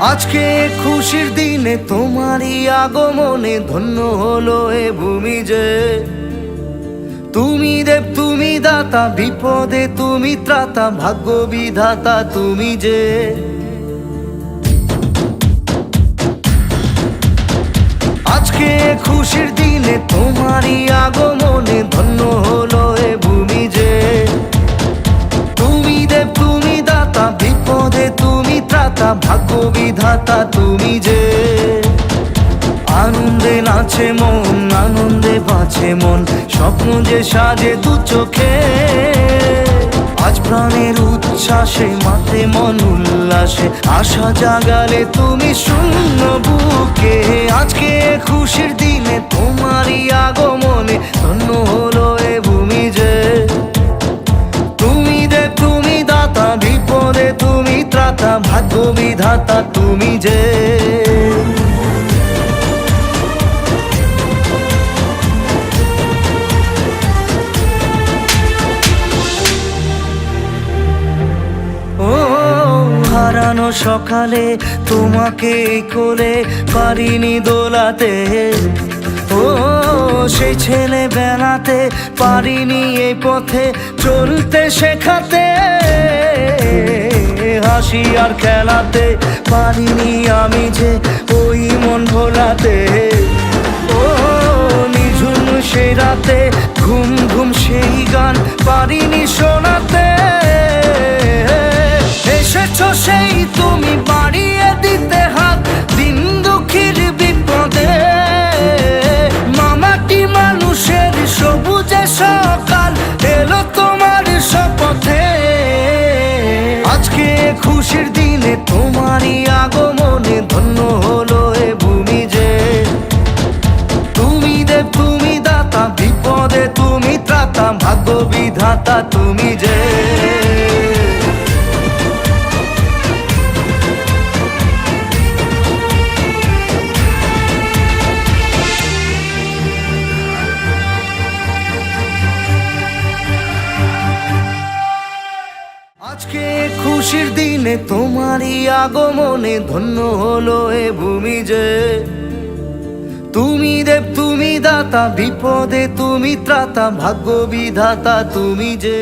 আজকে খুশির দিনে তোমারই আগমনে ধন্য হলো এ ভূমি যে। তুমি দেব তুমি দাতা, বিপদে তুমি ত্রাতা, ভাগ্য বিধাতা তুমি যে। আজকে খুশির দিনে তোমারই আগমনে ধন্য হলো এ ভূমি যে। তুমি দেব তুমি দাতা, বিপদে তুমি ত্রাতা, ভাগ্য বিধাতা তুমি যে। আনন্দে নাচে মন, আনন্দে বাঁচে মন, স্বপ্ন যে সাজে দু চোখে। আজ প্রাণের উচ্ছ্বাসে মাতে মন উল্লাসে, আশা জাগালে তুমি শূন্য বুকে। আজকে খুশির দিনে তোমারই আগমনে ধন্য হলো এ ভূমি যে। তুমি দেব তুমি দাতা, বিপদে তুমি ত্রাতা, ভাগ্য বিধাতা তুমি যে। হারানো সকালে তোমাকে কোলে পারিনি দোলাতে, ও সেই ছেলে বেলাতে পারিনি এই পথে চলতে শেখাতে। হাসি আর খেলাতে পারিনি আমি যে ওই মন ভোলাতে। ও নিঝুম সেই রাতে ঘুম ঘুম সেই গান পারিনি শোনাতে। এসেছো সেই তুমি বাড়িয়ে দিতে হাত দিন দুঃখীর বিপদে। মামাটি মানুষের সবুজে সকাল এলো তোমার শপথে। আজকে খুশির দিনে তোমারই আগমনে ধন্য হলো এ ভূমি যে। তুমি দেব তুমি দাতা, বিপদে তুমি ত্রাতা, ভাগ্য বিধাতা তুমি যে। আজকে খুশির দিনে তোমারই আগমনে ধন্য হলো এ ভূমি যে। তুমি দেব তুমি দাতা, বিপদে তুমি ত্রাতা, ভাগ্য বিধাতা তুমি যে।